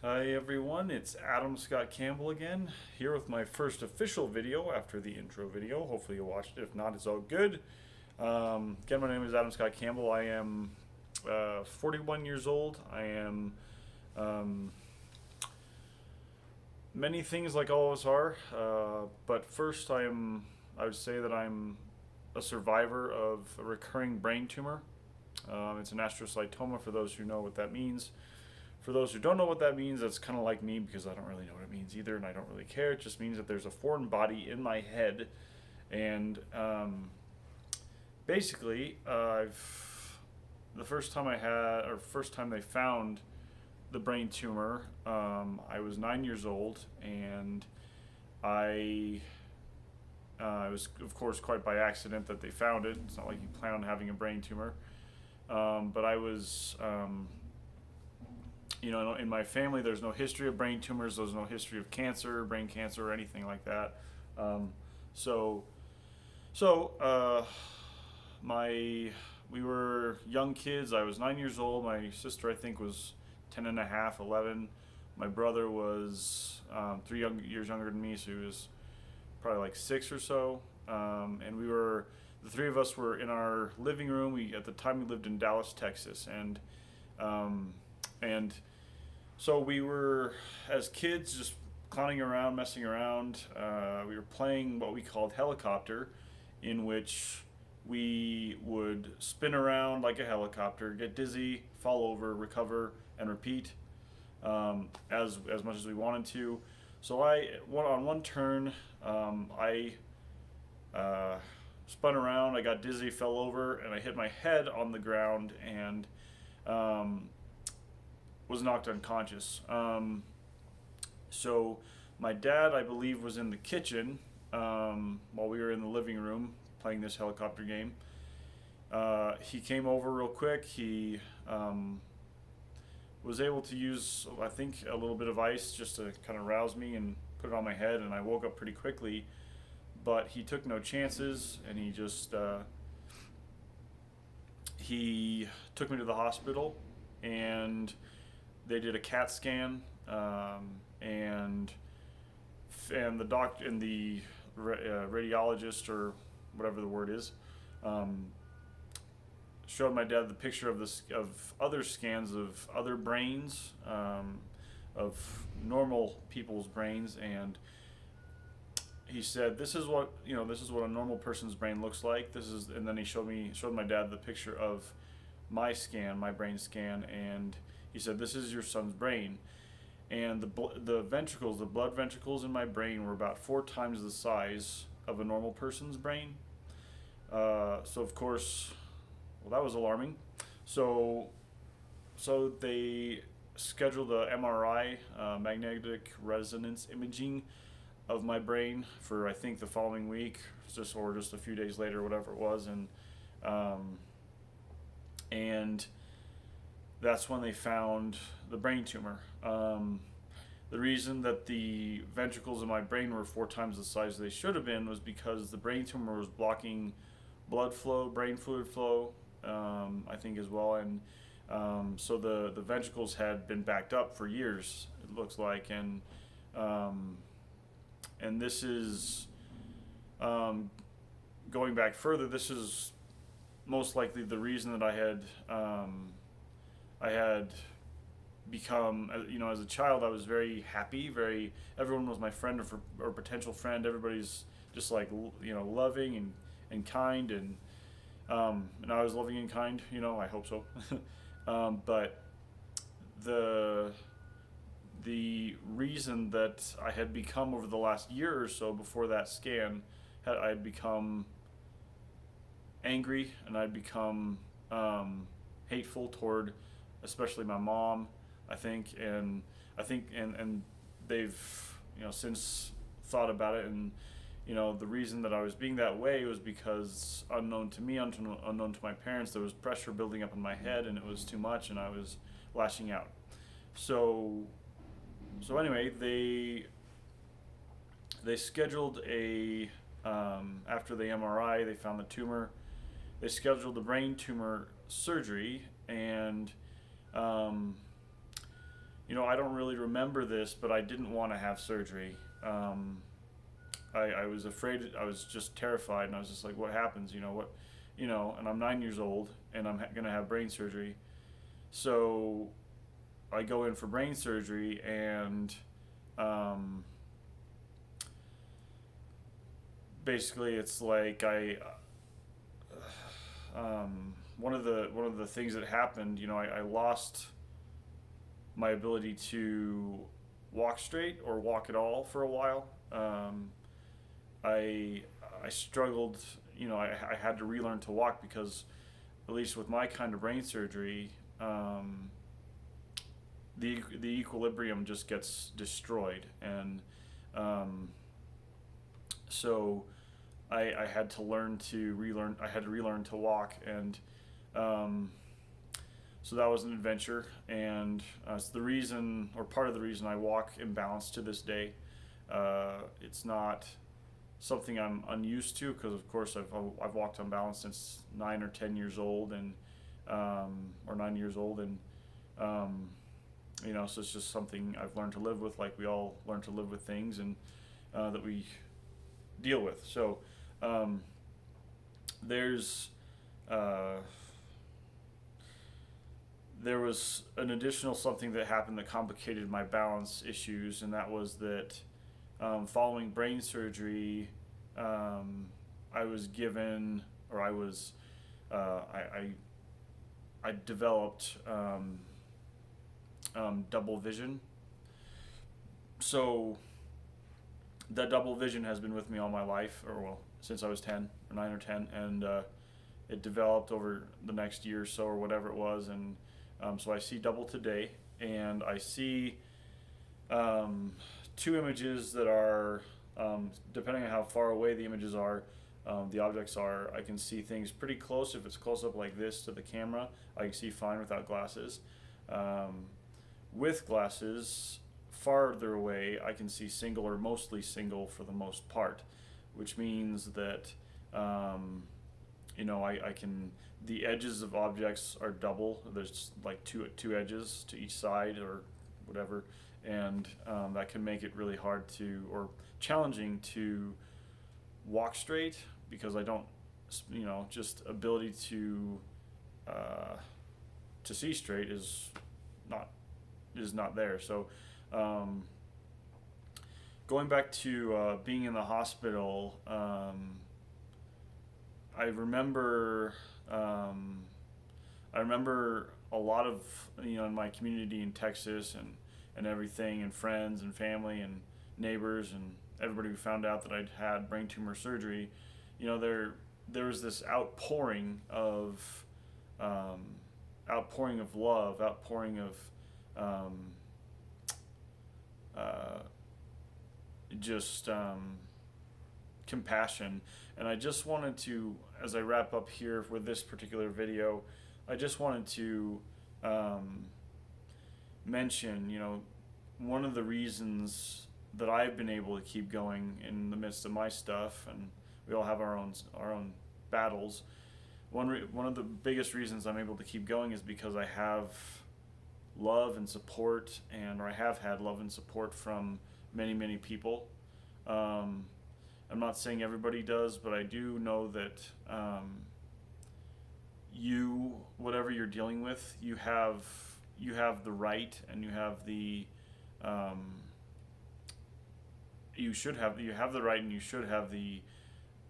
Hi everyone, it's Adam Scott Campbell again, here with my first official video after the intro video. Hopefully you watched it. If not, it's all good. Again, my name is Adam Scott Campbell. I am 41 years old. I am um, many things like all of us are, but first I would say that I'm a survivor of a recurring brain tumor. It's an astrocytoma for those who know what that means. For those who don't know what that means, that's kind of like me because I don't really know what it means either, and I don't really care. It just means that there's a foreign body in my head, and basically, the first time first time they found the brain tumor, I was 9 years old, and I it was of course quite by accident that they found it. It's not like you plan on having a brain tumor, but I was. In my family, there's no history of brain tumors. There's no history of cancer, brain cancer, or anything like that. Um, so, so my we were young kids. I was 9 years old. My sister, I think, was 10 and a half, 11. My brother was 3 years younger than me, so he was probably like six or so. And the three of us were in our living room. At the time we lived in Dallas, Texas, um, and so we were, as kids, just clowning around, messing around. We were playing what we called helicopter, in which we would spin around like a helicopter, get dizzy, fall over, recover, and repeat as much as we wanted to. So on one turn, I spun around, I got dizzy, fell over, and I hit my head on the ground and um, was knocked unconscious. So my dad, I believe, was in the kitchen while we were in the living room playing this helicopter game. He came over real quick. He was able to use, I think, a little bit of ice just to kind of rouse me and put it on my head, and I woke up pretty quickly. But he took no chances, and he took me to the hospital, and they did a CAT scan, and the doctor and the radiologist, or whatever the word is, um, showed my dad the picture of other scans of other brains, of normal people's brains, and he said, this is what a normal person's brain looks like. And then he showed my dad the picture of my brain scan, and he said, this is your son's brain. And the ventricles, the blood ventricles in my brain were about 4 times the size of a normal person's brain. So of course, well, that was alarming. So, so they scheduled a MRI, magnetic resonance imaging, of my brain for, I think, the following week, or just a few days later, whatever it was, and that's when they found the brain tumor. The reason that the ventricles in my brain were 4 times the size they should have been was because the brain tumor was blocking blood flow, brain fluid flow, I think, as well, and so the ventricles had been backed up for years, it looks like, and this is going back further. This is most likely the reason that I had become, as a child, I was very happy. Everyone was my friend or potential friend. Everybody's just like, loving and kind, and I was loving and kind. I hope so. But the reason that I had become, over the last year or so before that scan, I had become angry, and I'd become hateful toward, especially my mom, I think, and they've since thought about it, and the reason that I was being that way was because, unknown to me, unknown to my parents, there was pressure building up in my head, and it was too much, and I was lashing out. So anyway, they scheduled after the MRI, they found the tumor. They scheduled the brain tumor surgery, and I don't really remember this, but I didn't want to have surgery. I was afraid. I was just terrified, and I was just like, what happens? And I'm 9 years old, and I'm gonna have brain surgery. So I go in for brain surgery, and um, basically it's like one of the things that happened. I lost my ability to walk straight or walk at all for a while. I I struggled. I had to relearn to walk because, at least with my kind of brain surgery, the equilibrium just gets destroyed, and um, so I had to learn to relearn. I had to relearn to walk, and um, so that was an adventure, and it's the reason, or part of the reason, I walk imbalanced to this day. It's not something I'm unused to, because of course I've walked unbalanced since 9 or 10 years old, and or 9 years old, and um, so it's just something I've learned to live with, like we all learn to live with things, and that we deal with. So um, there's uh, there was an additional something that happened that complicated my balance issues, and that was that following brain surgery, I was given, or I was, I developed double vision. So that double vision has been with me all my life, or well, since I was 10, or 9 or 10, and it developed over the next year or so, or whatever it was, and so I see double today, and I see two images that are, depending on how far away the images are, the objects are, I can see things pretty close. If it's close up like this to the camera, I can see fine without glasses. With glasses, farther away, I can see single, or mostly single for the most part, which means that I can, the edges of objects are double. There's like two edges to each side, or whatever, and that can make it really hard to, or challenging to, walk straight, because I don't, just ability to see straight not is not there. So going back to being in the hospital, I remember I remember a lot of, in my community in Texas, and everything, and friends and family and neighbors and everybody who found out that I'd had brain tumor surgery. There was this outpouring of love, outpouring of uh, just compassion. And I just wanted to, as I wrap up here with this particular video, I just wanted to mention, one of the reasons that I've been able to keep going in the midst of my stuff, and we all have our own battles. One of the biggest reasons I'm able to keep going is because I have love and support, or I have had love and support from many people. I'm not saying everybody does, but I do know that whatever you're dealing with, you have the right, and you have the you have the right, and you should have the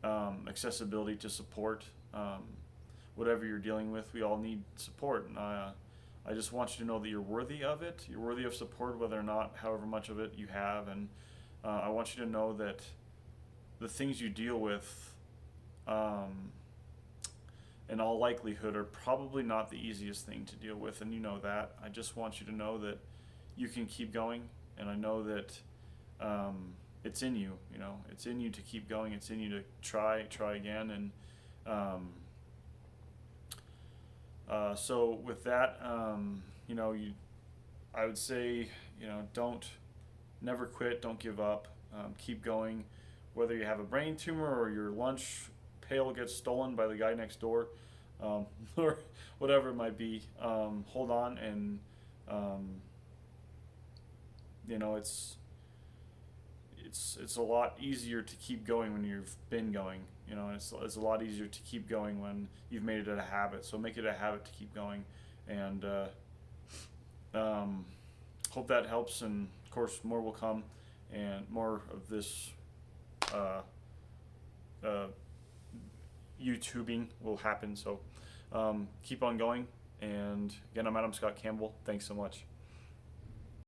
accessibility to support whatever you're dealing with. We all need support, and I just want you to know that you're worthy of it. You're worthy of support, whether or not, however much of it you have, and I want you to know that the things you deal with, in all likelihood, are probably not the easiest thing to deal with, and you know that. I just want you to know that you can keep going, and I know that it's in you. It's in you to keep going. It's in you to try again, and so with that, I would say, never quit, don't give up, keep going, whether you have a brain tumor, or your lunch pail gets stolen by the guy next door, or whatever it might be. Hold on, and it's a lot easier to keep going when you've been going. It's a lot easier to keep going when you've made it a habit. So make it a habit to keep going, and hope that helps. And of course, more will come, and more of this YouTubing will happen. So keep on going. And again, I'm Adam Scott Campbell. Thanks so much.